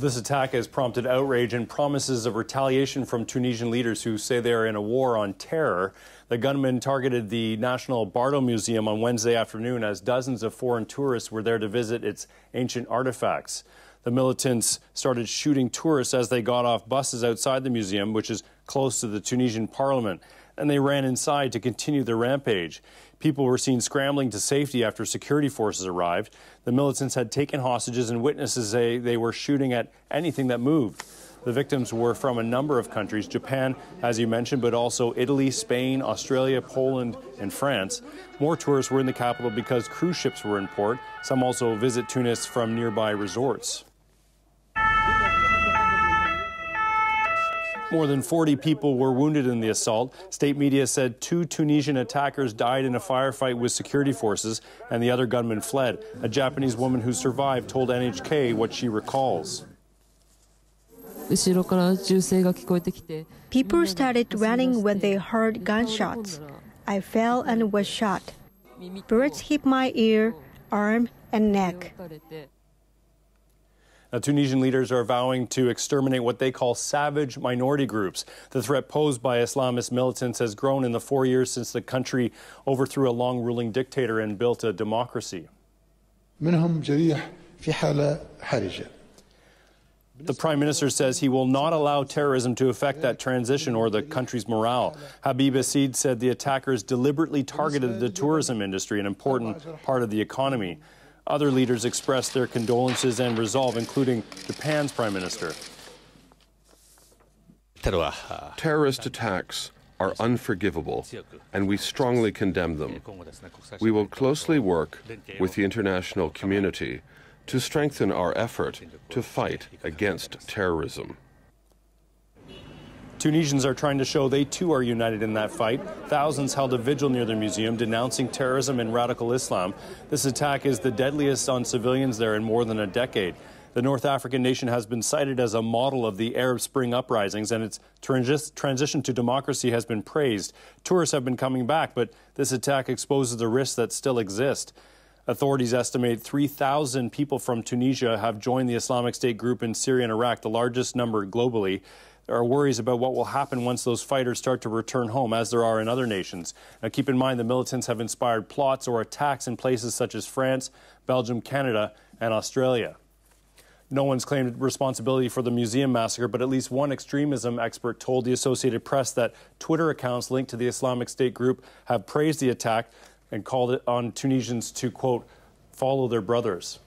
Well, this attack has prompted outrage and promises of retaliation from Tunisian leaders who say they are in a war on terror. The gunmen targeted the National Bardo Museum on Wednesday afternoon as dozens of foreign tourists were there to visit its ancient artifacts. The militants started shooting tourists as they got off buses outside the museum, which is close to the Tunisian parliament, and they ran inside to continue their rampage. People were seen scrambling to safety after security forces arrived. The militants had taken hostages, and witnesses say they were shooting at anything that moved. The victims were from a number of countries, Japan, as you mentioned, but also Italy, Spain, Australia, Poland, and France. More tourists were in the capital because cruise ships were in port. Some also visit Tunis from nearby resorts. More than 40 people were wounded in the assault. State media said 2 Tunisian attackers died in a firefight with security forces, and the other gunman fled. A Japanese woman who survived told NHK what she recalls. People started running when they heard gunshots. I fell and was shot. Bullets hit my ear, arm, and neck. Now, Tunisian leaders are vowing to exterminate what they call savage minority groups. The threat posed by Islamist militants has grown in the 4 years since the country overthrew a long-ruling dictator and built a democracy. The Prime Minister says he will not allow terrorism to affect that transition or the country's morale. Habib Assid said the attackers deliberately targeted the tourism industry, an important part of the economy. Other leaders expressed their condolences and resolve, including Japan's Prime Minister. Terrorist attacks are unforgivable, and we strongly condemn them. We will closely work with the international community to strengthen our effort to fight against terrorism. Tunisians are trying to show they too are united in that fight. Thousands held a vigil near the museum denouncing terrorism and radical Islam. This attack is the deadliest on civilians there in more than a decade. The North African nation has been cited as a model of the Arab Spring uprisings, and its transition to democracy has been praised. Tourists have been coming back, but this attack exposes the risks that still exist. Authorities estimate 3,000 people from Tunisia have joined the Islamic State group in Syria and Iraq, the largest number globally. There are worries about what will happen once those fighters start to return home, as there are in other nations. Now, keep in mind the militants have inspired plots or attacks in places such as France, Belgium, Canada, and Australia. No one's claimed responsibility for the museum massacre, but at least one extremism expert told the Associated Press that Twitter accounts linked to the Islamic State group have praised the attack and called it on Tunisians to, quote, follow their brothers.